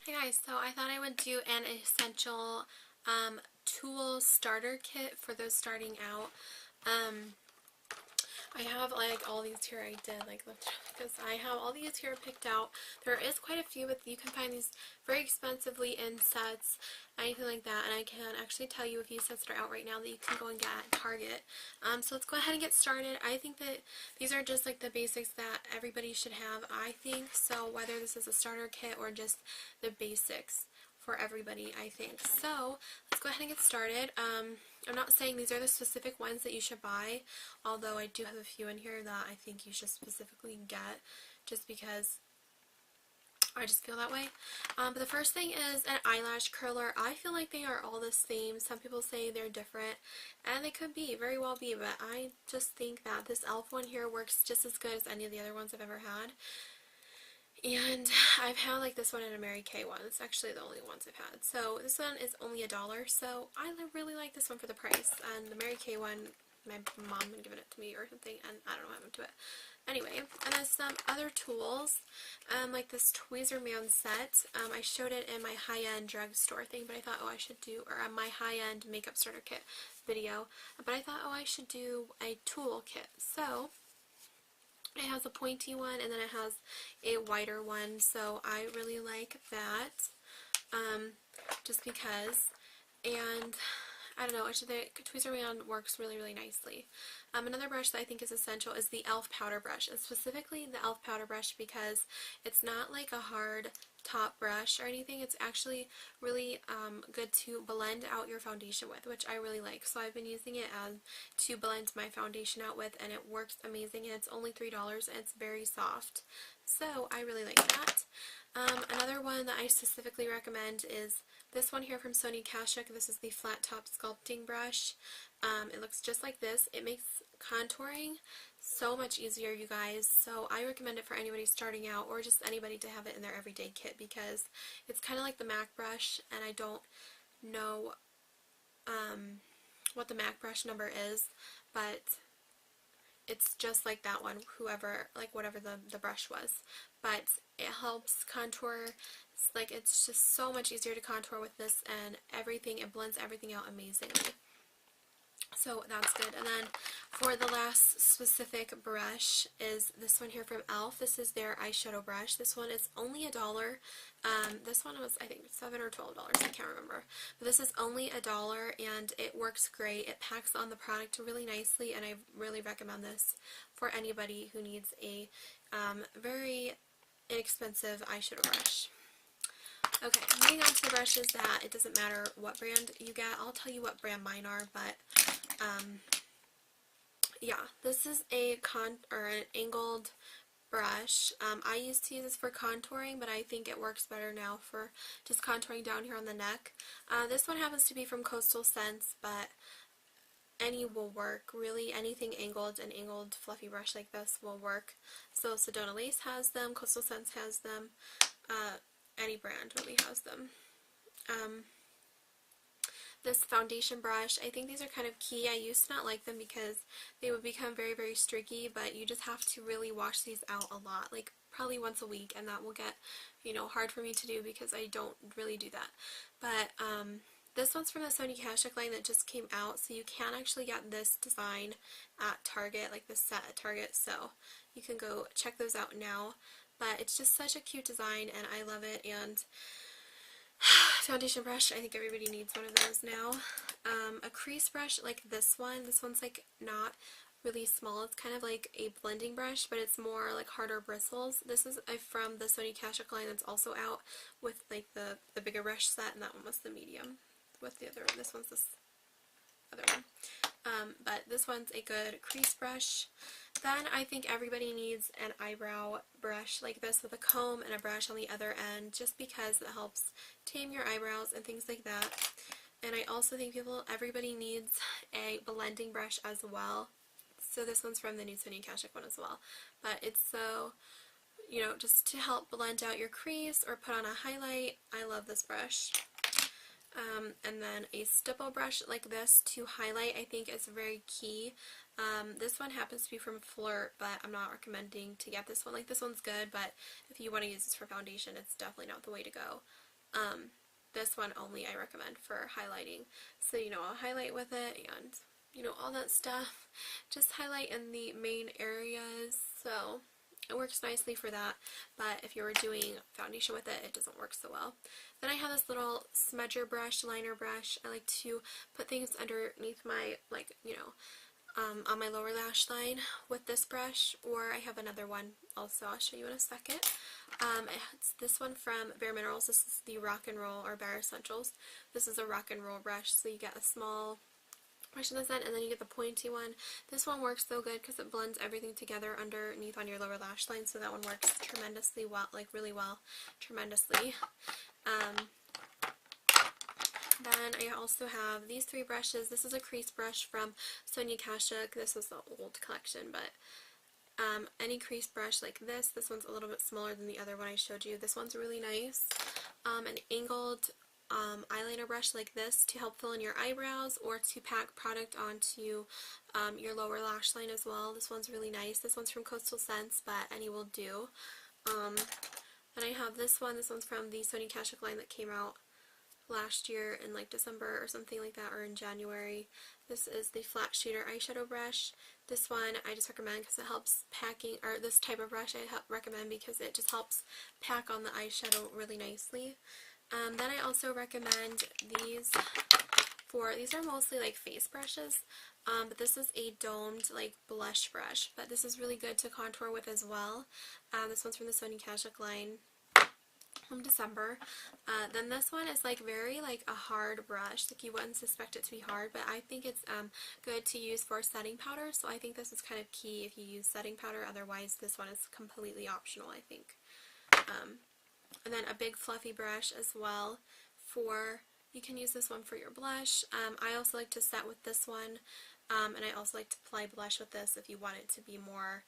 Hi guys, so I thought I would do an essential tool starter kit for those starting out. Um, I have like all these here. I did like because I have all these here picked out. There is quite a few, but you can find these very expensively in sets, anything like that. And I can actually tell you a few sets that are out right now that you can go and get at Target. So let's go ahead and get started. I think that these are just like the basics that everybody should have, I think. So whether this is a starter kit or just the basics for everybody, I think. So let's go ahead and get started. I'm not saying these are the specific ones that you should buy, although I do have a few in here that I think you should specifically get just because I just feel that way. But the first thing is an eyelash curler. I feel like they are all the same. Some people say they're different, and they could be, very well be, but I just think that this e.l.f. one here works just as good as any of the other ones I've ever had. And I've had like this one and a Mary Kay one. It's actually the only ones I've had. So this one is only $1, so I really like this one for the price. And the Mary Kay one, my mom had given it to me or something, and I don't know what happened to it. Anyway, and then some other tools, like this Tweezerman set. I showed it in my high-end drugstore thing, but I thought, oh, I should do, or my high-end makeup starter kit video. But I thought, oh, I should do a tool kit. So it has a pointy one, and then it has a wider one, so I really like that, just because, and I don't know, the Tweezerman works really nicely. Another brush that I think is essential is the e.l.f. powder brush, and specifically the e.l.f. powder brush because it's not like a hard top brush or anything. It's actually really good to blend out your foundation with, which I really like. So I've been using it to blend my foundation out with, and it works amazing. And it's only $3, and it's very soft. So I really like that. Another one that I specifically recommend is this one here from Sonia Kashuk. This is the flat top sculpting brush. It looks just like this. It makes contouring so much easier, you guys. So I recommend it for anybody starting out or just anybody to have it in their everyday kit because it's kind of like the MAC brush, and I don't know what the MAC brush number is, but it's just like that one, whatever the brush was. But it helps contour, it's just so much easier to contour with this, and it blends everything out amazingly. So that's good. And then for the last specific brush is this one here from e.l.f. This is their eyeshadow brush. This one is only $1. This one was, I think, $7 or $12. I can't remember. But this is only $1, and it works great. It packs on the product really nicely, and I really recommend this for anybody who needs a very inexpensive eyeshadow brush. Okay, moving on to the brushes that it doesn't matter what brand you get. I'll tell you what brand mine are, but yeah, this is an angled brush. I used to use this for contouring, but I think it works better now for just contouring down here on the neck. This one happens to be from Coastal Scents, but any will work. Really, anything angled, an angled fluffy brush like this will work. So Sedona Lace has them, Coastal Scents has them, any brand really has them. This foundation brush, I think these are kind of key. I used to not like them because they would become very streaky, but you just have to really wash these out a lot, like probably once a week, and that will get, hard for me to do because I don't really do that. But this one's from the Sonia Kashuk line that just came out, so you can actually get this design at Target, like this set at Target, so you can go check those out now. But it's just such a cute design, and I love it. And foundation brush, I think everybody needs one of those now. A crease brush like this one's like not really small. It's kind of like a blending brush, but it's more like harder bristles. This is from the Sonia Kashuk line that's also out with like the bigger brush set, and that one was the medium with the other one. This one's this other one. But this one's a good crease brush. Then I think everybody needs an eyebrow brush like this with a comb and a brush on the other end, just because it helps tame your eyebrows and things like that. And I also think everybody needs a blending brush as well. So this one's from the new Sonia Kashuk one as well. But it's so, just to help blend out your crease or put on a highlight. I love this brush. And then a stipple brush like this to highlight, I think, is very key. This one happens to be from Flirt, but I'm not recommending to get this one. Like, this one's good, but if you want to use this for foundation, it's definitely not the way to go. This one only I recommend for highlighting. So, you know, I'll highlight with it and, you know, all that stuff. Just highlight in the main areas. So it works nicely for that. But if you were doing foundation with it, it doesn't work so well. Then I have this little smudger brush, liner brush. I like to put things underneath my, like, you know, on my lower lash line with this brush, or I have another one also I'll show you in a second. It's this one from Bare Minerals. This is the Rock and Roll, or Bare Essentials. This is a rock and roll brush, so you get a small brush in this end, and then you get the pointy one. This one works so good because it blends everything together underneath on your lower lash line, so that one works tremendously well, like really well, tremendously. Then I also have these three brushes. This is a crease brush from Sonia Kashuk. This was the old collection, but any crease brush like this one's a little bit smaller than the other one I showed you. This one's really nice. An angled eyeliner brush like this to help fill in your eyebrows or to pack product onto your lower lash line as well. This one's really nice. This one's from Coastal Scents, but any will do. Then I have this one. This one's from the Sonia Kashuk line that came out last year in like December or something like that, or in January. This is the Flat Shooter eyeshadow brush. This one I just recommend because it helps packing, or this type of brush I recommend because it just helps pack on the eyeshadow really nicely. Then I also recommend these these are mostly like face brushes, but this is a domed like blush brush, but this is really good to contour with as well. This one's from the Sonia Kashuk line from December. Then this one is like very like a hard brush, like you wouldn't suspect it to be hard, but I think it's good to use for setting powder, so I think this is kind of key if you use setting powder. Otherwise this one is completely optional, I think. And then a big fluffy brush as well you can use this one for your blush. I also like to set with this one, and I also like to apply blush with this if you want it to be more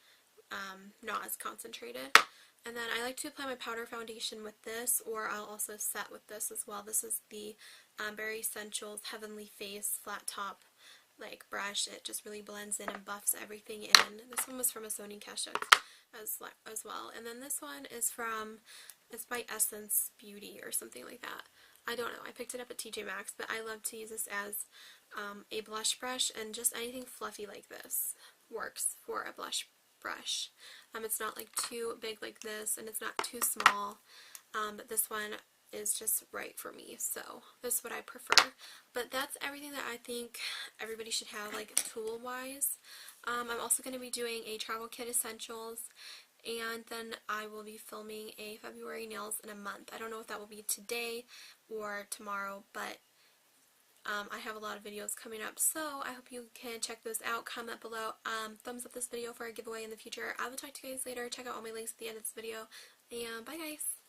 not as concentrated. And then I like to apply my powder foundation with this, or I'll also set with this as well. This is the Bare Essentials Heavenly Face Flat Top like brush. It just really blends in and buffs everything in. This one was from a Sonia Kashuk as well. And then this one is it's by Essence Beauty or something like that. I don't know. I picked it up at TJ Maxx, but I love to use this as a blush brush, and just anything fluffy like this works for a blush brush. It's not like too big like this, and it's not too small, but this one is just right for me, so this is what I prefer. But that's everything that I think everybody should have, like tool wise. I'm also going to be doing a travel kit essentials, and then I will be filming a February nails in a month. I don't know if that will be today or tomorrow, but I have a lot of videos coming up, so I hope you can check those out. Comment below, thumbs up this video for a giveaway in the future. I will talk to you guys later. Check out all my links at the end of this video, and bye guys!